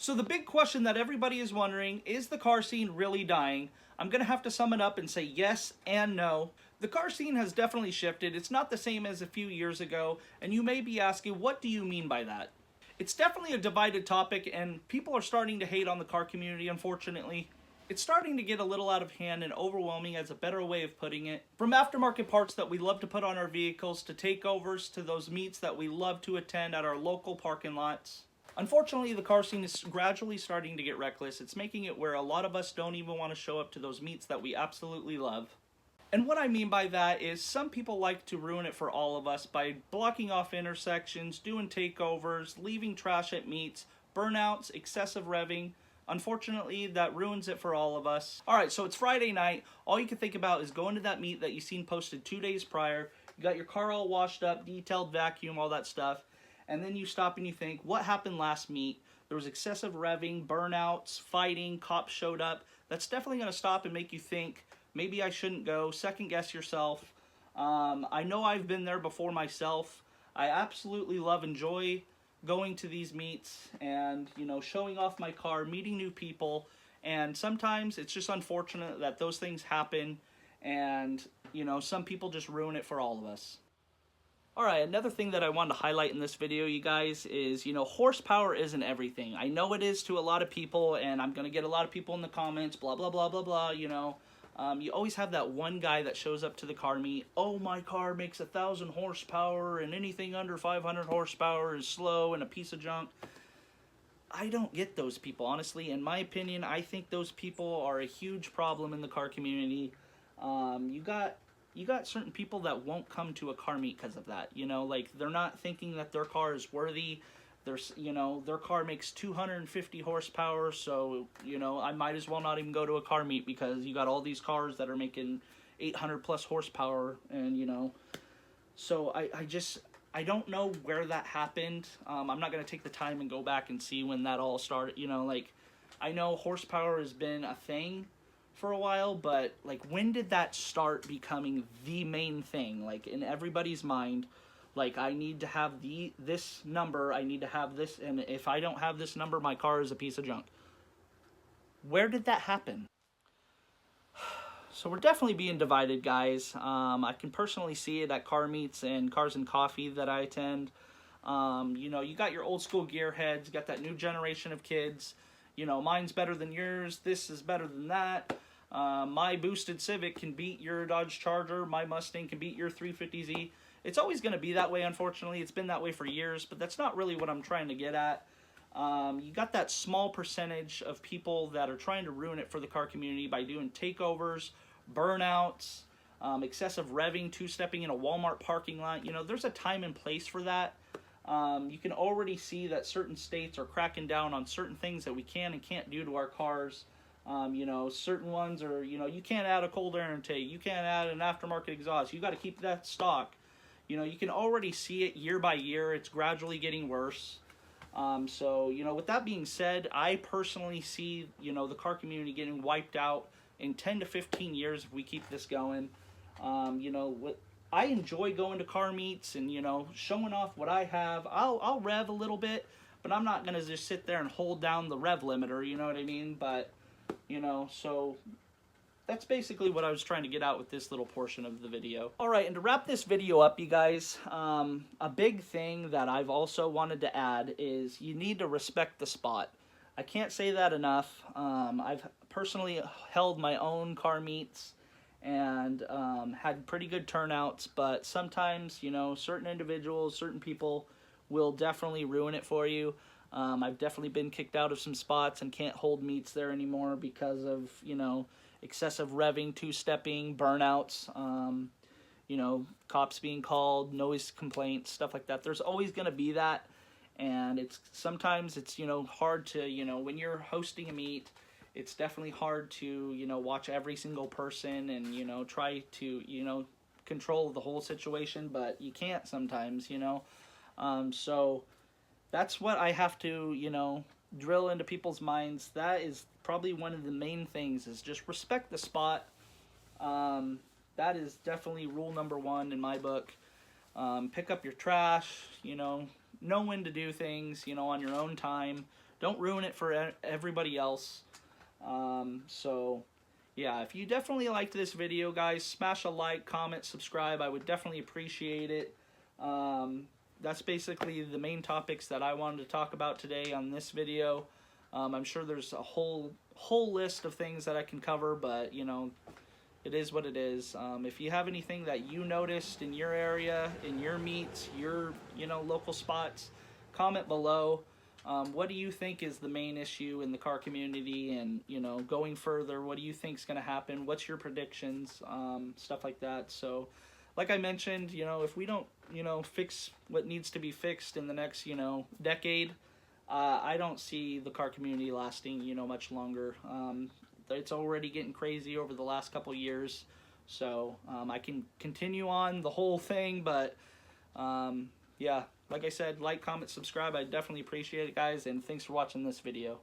So the big question that everybody is wondering, is the car scene really dying? I'm going to have to sum it up and say yes and no. The car scene has definitely shifted. It's not the same as a few years ago, and you may be asking, what do you mean by that? It's definitely a divided topic, and people are starting to hate on the car community, unfortunately. It's starting to get a little out of hand and overwhelming, as a better way of putting it. From aftermarket parts that we love to put on our vehicles, to takeovers, to those meets that we love to attend at our local parking lots. Unfortunately, the car scene is gradually starting to get reckless. It's making it where a lot of us don't even want to show up to those meets that we absolutely love. And what I mean by that is some people like to ruin it for all of us by blocking off intersections, doing takeovers, leaving trash at meets, burnouts, excessive revving. Unfortunately, that ruins it for all of us. Alright, so it's Friday night. All you can think about is going to that meet that you seen posted 2 days prior. You got your car all washed up, detailed, vacuum, all that stuff. And then you stop and you think, what happened last meet? There was excessive revving, burnouts, fighting, cops showed up. That's definitely going to stop and make you think, maybe I shouldn't go, second guess yourself. I know I've been there before myself. I absolutely enjoy going to these meets and, showing off my car, meeting new people. And sometimes it's just unfortunate that those things happen and, some people just ruin it for all of us. Alright, another thing that I wanted to highlight in this video, you guys, is, horsepower isn't everything. I know it is to a lot of people, and I'm going to get a lot of people in the comments, blah, blah, blah, blah, blah, you always have that one guy that shows up to the car meet, oh, my car makes 1,000 horsepower, and anything under 500 horsepower is slow and a piece of junk. I don't get those people, honestly. In my opinion, I think those people are a huge problem in the car community. You got certain people that won't come to a car meet because of that, they're not thinking that their car is worthy. Their car makes 250 horsepower, so, I might as well not even go to a car meet because you got all these cars that are making 800 plus horsepower, and, so I don't know where that happened. I'm not going to take the time and go back and see when that all started, I know horsepower has been a thing for a while, but when did that start becoming the main thing, in everybody's mind? I need to have this number, I need to have this, and if I don't have this number, my car is a piece of junk. Where did that happen? So we're definitely being divided, guys. I can personally see it at car meets and Cars and Coffee that I attend. You got your old school gearheads, you got that new generation of kids. Mine's better than yours, this is better than that. My boosted Civic can beat your Dodge Charger, my Mustang can beat your 350Z. It's always going to be that way, unfortunately. It's been that way for years, but that's not really what I'm trying to get at. You got that small percentage of people that are trying to ruin it for the car community by doing takeovers, burnouts, excessive revving, two-stepping in a Walmart parking lot. There's a time and place for that. You can already see that certain states are cracking down on certain things that we can and can't do to our cars. Certain ones are, you can't add a cold air intake, you can't add an aftermarket exhaust, you got to keep that stock. You can already see it year by year. It's gradually getting worse. So, with that being said, I personally see, the car community getting wiped out in 10 to 15 years if we keep this going. I enjoy going to car meets and, showing off what I have. I'll rev a little bit, but I'm not going to just sit there and hold down the rev limiter, you know what I mean? But, so that's basically what I was trying to get out with this little portion of the video. Alright, and to wrap this video up, you guys, a big thing that I've also wanted to add is you need to respect the spot. I can't say that enough. I've personally held my own car meets and had pretty good turnouts, but sometimes, certain individuals, certain people will definitely ruin it for you. I've definitely been kicked out of some spots and can't hold meets there anymore because of, excessive revving, two-stepping, burnouts, cops being called, noise complaints, stuff like that. There's always going to be that, and sometimes it's hard to, when you're hosting a meet, it's definitely hard to, watch every single person and, try to, control the whole situation, but you can't sometimes, so that's what I have to, drill into people's minds. That is probably one of the main things, is just respect the spot. That is definitely rule number one in my book. Pick up your trash, know when to do things, on your own time. Don't ruin it for everybody else. So yeah, if you definitely liked this video, guys, smash a like, comment, subscribe. I would definitely appreciate it. That's basically the main topics that I wanted to talk about today on this video. I'm sure there's a whole list of things that I can cover, but you know, it is what it is. If you have anything that you noticed in your area, in your meets, your local spots, comment below. What do you think is the main issue in the car community, and going further, what do you think is going to happen? What's your predictions? Stuff like that. So like I mentioned, if we don't fix what needs to be fixed in the next decade, I don't see the car community lasting much longer. It's already getting crazy over the last couple years, so I can continue on the whole thing, but yeah, like I said, like, comment, subscribe. I definitely appreciate it, guys, and thanks for watching this video.